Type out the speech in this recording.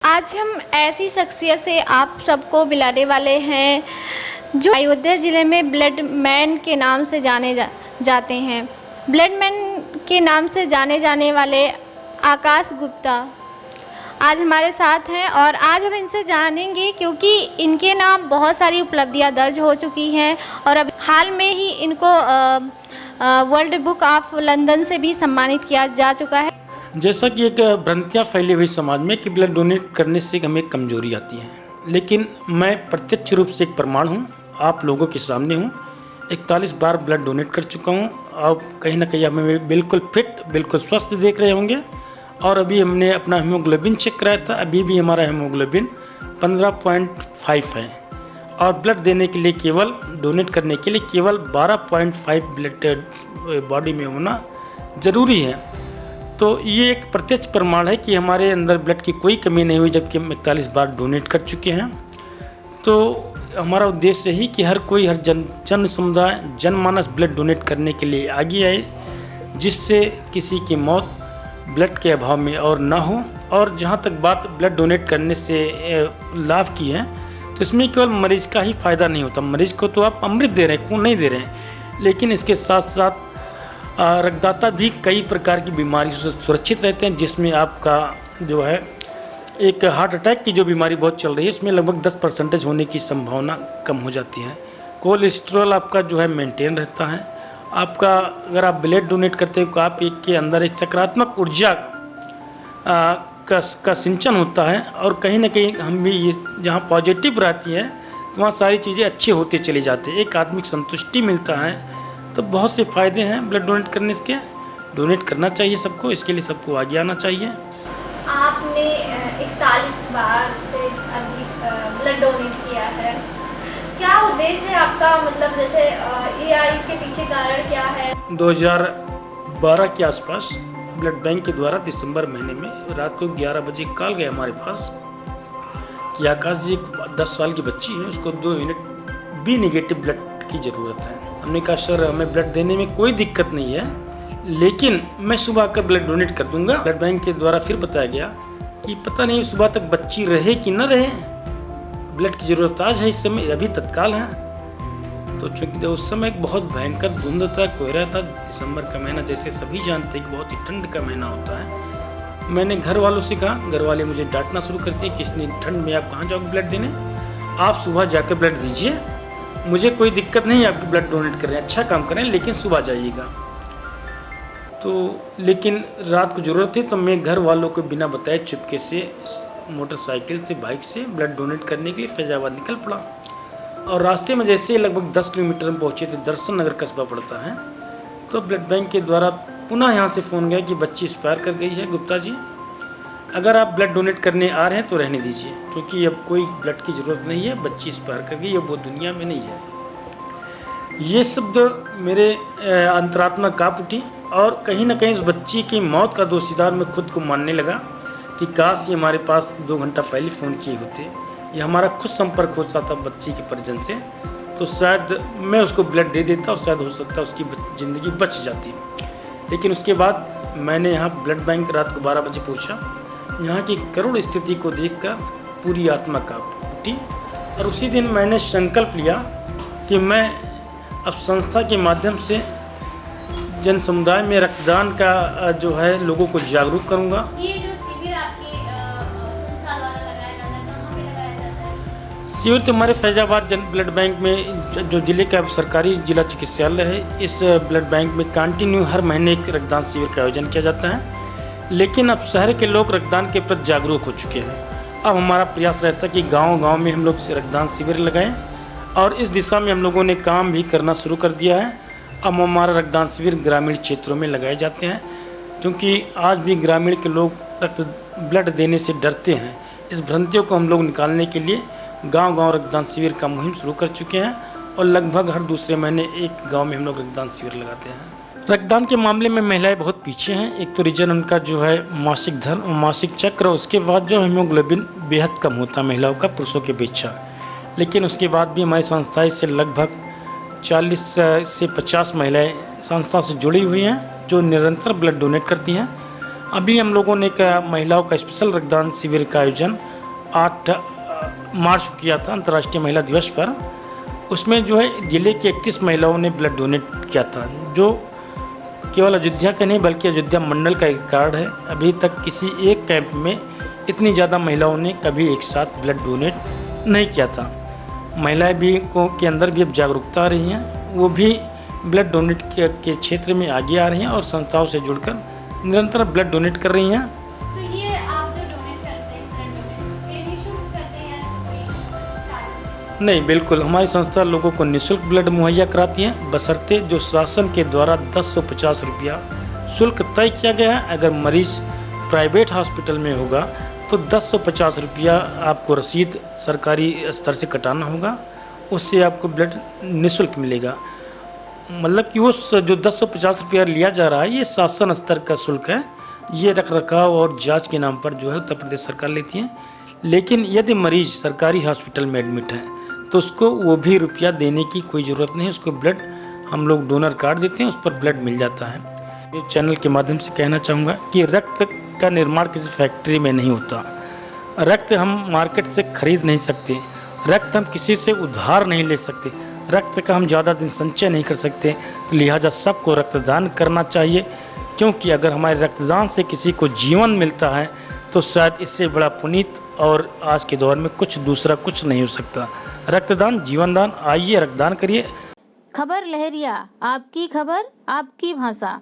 आज हम ऐसी शख्सियत से आप सबको मिलाने वाले हैं जो अयोध्या ज़िले में ब्लड मैन के नाम से जाते हैं। ब्लड मैन के नाम से जाने जाने वाले आकाश गुप्ता आज हमारे साथ हैं और आज हम इनसे जानेंगे क्योंकि इनके नाम बहुत सारी उपलब्धियां दर्ज हो चुकी हैं और अब हाल में ही इनको वर्ल्ड बुक ऑफ लंदन से भी सम्मानित किया जा चुका है। जैसा कि एक भ्रांतियाँ फैली हुई समाज में कि ब्लड डोनेट करने से हमें कमजोरी आती है, लेकिन मैं प्रत्यक्ष रूप से एक प्रमाण हूँ, आप लोगों के सामने हूँ। 41 बार ब्लड डोनेट कर चुका हूँ। अब कहीं ना कहीं हमें बिल्कुल फिट, बिल्कुल स्वस्थ देख रहे होंगे। और अभी हमने अपना हीमोग्लोबिन चेक कराया था, अभी भी हमारा हीमोग्लोबिन 15.5 है और ब्लड देने के लिए केवल डोनेट करने के लिए केवल 12.5 ब्लड बॉडी में होना ज़रूरी है। तो ये एक प्रत्यक्ष प्रमाण है कि हमारे अंदर ब्लड की कोई कमी नहीं हुई, जबकि हम 41 बार डोनेट कर चुके हैं। तो हमारा उद्देश्य यही कि हर कोई, हर जन समुदाय, जनमानस ब्लड डोनेट करने के लिए आगे आए, जिससे किसी की मौत ब्लड के अभाव में और ना हो। और जहाँ तक बात ब्लड डोनेट करने से लाभ की है, तो इसमें केवल मरीज़ का ही फ़ायदा नहीं होता। मरीज़ को तो आप अमृत दे रहे हैं, खून नहीं दे रहे हैं, लेकिन इसके साथ साथ रक्तदाता भी कई प्रकार की बीमारी से सुरक्षित रहते हैं, जिसमें आपका जो है एक हार्ट अटैक की जो बीमारी बहुत चल रही है, इसमें लगभग 10% होने की संभावना कम हो जाती है। कोलेस्ट्रॉल आपका जो है मेंटेन रहता है। आपका अगर आप ब्लड डोनेट करते हो तो आप के अंदर एक सकारात्मक ऊर्जा का सिंचन होता है और कहीं ना कहीं हम भी ये जहाँ पॉजिटिव रहती है तो वहाँ सारी चीज़ें अच्छी होती चली जाती है, एक आत्मिक संतुष्टि मिलता है। तो बहुत से फ़ायदे हैं ब्लड डोनेट करने के। डोनेट करना चाहिए सबको, इसके लिए सबको आगे आना चाहिए। आपने 41 बार से अधिक ब्लड डोनेट किया है, क्या उद्देश्य है आपका? मतलब जैसे या इसके पीछे कारण क्या है? 2012 के आसपास ब्लड बैंक के द्वारा दिसंबर महीने में रात को 11 बजे कॉल गया हमारे पास कि आकाश जी 10 साल की बच्ची है, उसको 2 यूनिट बी नेगेटिव ब्लड की ज़रूरत है। हमने कहा सर हमें ब्लड देने में कोई दिक्कत नहीं है, लेकिन मैं सुबह आकर ब्लड डोनेट कर दूंगा। ब्लड बैंक के द्वारा फिर बताया गया कि पता नहीं सुबह तक बच्ची रहे कि न रहे, ब्लड की ज़रूरत आज है, इस समय अभी तत्काल है। तो चूँकि उस समय एक बहुत भयंकर धुंध था, कोहरा था, दिसंबर का महीना जैसे सभी जानते हैं कि बहुत ही ठंड का महीना होता है। मैंने घर वालों से कहा, घर वाले मुझे डांटना शुरू कर दिए कि इतनी ठंड में आप कहाँ जाओगे ब्लड देने, आप सुबह जाकर ब्लड दीजिए, मुझे कोई दिक्कत नहीं है आपकी ब्लड डोनेट कर रहे हैं, अच्छा काम करें, लेकिन सुबह जाइएगा। तो लेकिन रात को ज़रूरत थी तो मैं घर वालों को बिना बताए चुपके से मोटरसाइकिल से, बाइक से ब्लड डोनेट करने के लिए फैजाबाद निकल पड़ा। और रास्ते में जैसे लगभग 10 किलोमीटर में पहुँचे थे, दर्शन नगर कस्बा पड़ता है, तो ब्लड बैंक के द्वारा पुनः यहाँ से फ़ोन गया कि बच्ची एक्सपायर कर गई है गुप्ता जी, अगर आप ब्लड डोनेट करने आ रहे हैं तो रहने दीजिए, क्योंकि अब कोई ब्लड की ज़रूरत नहीं है, बच्ची एक्सपायर कर गई, अब वो दुनिया में नहीं है। ये शब्द मेरे अंतरात्मा काँप उठी और कहीं ना कहीं उस बच्ची की मौत का दोषीदार मैं खुद को मानने लगा कि काश ये हमारे पास 2 घंटा पहले फ़ोन किए होते, ये हमारा खुद संपर्क होता था बच्ची के परिजन से, तो शायद मैं उसको ब्लड दे देता और शायद हो सकता उसकी ज़िंदगी बच जाती। लेकिन उसके बाद मैंने यहाँ ब्लड बैंक रात को 12 बजे पहुँचा। यहाँ की करुण स्थिति को देखकर पूरी आत्मा काँप उठी और उसी दिन मैंने संकल्प लिया कि मैं अब संस्था के माध्यम से जन समुदाय में रक्तदान का जो है लोगों को जागरूक करूँगा। ये जो शिविर आपकी संस्था द्वारा लगाया जाता है, कहाँ पे लगाया जाता है? शिविर तो हमारे फैजाबाद जन ब्लड बैंक में, जो जिले का सरकारी जिला चिकित्सालय है, इस ब्लड बैंक में कंटिन्यू हर महीने एक रक्तदान शिविर का आयोजन किया जाता है। लेकिन अब शहर के लोग रक्तदान के प्रति जागरूक हो चुके हैं। अब हमारा प्रयास रहता है कि गांव-गांव में हम लोग रक्तदान शिविर लगाएं और इस दिशा में हम लोगों ने काम भी करना शुरू कर दिया है। अब हमारा रक्तदान शिविर ग्रामीण क्षेत्रों में लगाए जाते हैं, क्योंकि आज भी ग्रामीण के लोग ब्लड देने से डरते हैं। इस भ्रांतियों को हम लोग निकालने के लिए गाँव-गाँव रक्तदान शिविर का मुहिम शुरू कर चुके हैं और लगभग हर दूसरे महीने एक गाँव में हम लोग रक्तदान शिविर लगाते हैं। रक्तदान के मामले में महिलाएं बहुत पीछे हैं। एक तो रीजन उनका जो है मासिक धर्म, मासिक चक्र, उसके बाद जो हीमोग्लोबिन बेहद कम होता है महिलाओं का पुरुषों की अपेक्षा। लेकिन उसके बाद भी हमारी संस्था से लगभग 40 से 50 महिलाएं संस्था से जुड़ी हुई हैं जो निरंतर ब्लड डोनेट करती हैं। अभी हम लोगों ने महिलाओं का स्पेशल रक्तदान शिविर का आयोजन 8 मार्च को किया था, अंतर्राष्ट्रीय महिला दिवस पर। उसमें जो है जिले की 31 महिलाओं ने ब्लड डोनेट किया था, जो केवल अयोध्या का नहीं बल्कि अयोध्या मंडल का एक रिकॉर्ड है। अभी तक किसी एक कैंप में इतनी ज़्यादा महिलाओं ने कभी एक साथ ब्लड डोनेट नहीं किया था। महिलाएं भी के अंदर भी अब जागरूकता आ रही हैं, वो भी ब्लड डोनेट के क्षेत्र में आगे आ रही हैं और संस्थाओं से जुड़कर निरंतर ब्लड डोनेट कर रही हैं। तो ये आप जो डोनेट करते हैं ब्लड डोनेट, ये निःशुल्क करते हैं या कोई चार्ज? नहीं, बिल्कुल हमारी संस्था लोगों को निःशुल्क ब्लड मुहैया कराती है, बशर्ते जो शासन के द्वारा 1050 रुपया शुल्क तय किया गया है। अगर मरीज प्राइवेट हॉस्पिटल में होगा तो 1050 रुपया आपको रसीद सरकारी स्तर से कटाना होगा, उससे आपको ब्लड निःशुल्क मिलेगा। मतलब कि उस जो 1050 रुपया लिया जा रहा है ये शासन स्तर का शुल्क है, ये रख रखाव और जांच के नाम पर जो है उत्तर प्रदेश सरकार लेती है। लेकिन यदि मरीज सरकारी हॉस्पिटल में एडमिट है तो उसको वो भी रुपया देने की कोई ज़रूरत नहीं है, उसको ब्लड हम लोग डोनर कार्ड देते हैं, उस पर ब्लड मिल जाता है। इस चैनल के माध्यम से कहना चाहूँगा कि रक्त का निर्माण किसी फैक्ट्री में नहीं होता, रक्त हम मार्केट से खरीद नहीं सकते, रक्त हम किसी से उधार नहीं ले सकते, रक्त का हम ज़्यादा दिन संचय नहीं कर सकते। तो लिहाजा सबको रक्तदान करना चाहिए, क्योंकि अगर हमारे रक्तदान से किसी को जीवन मिलता है तो शायद इससे बड़ा पुनीत और आज के दौर में कुछ दूसरा कुछ नहीं हो सकता। रक्तदान जीवनदान, आइए रक्तदान करिए। खबर लहरिया, आपकी खबर आपकी भाषा।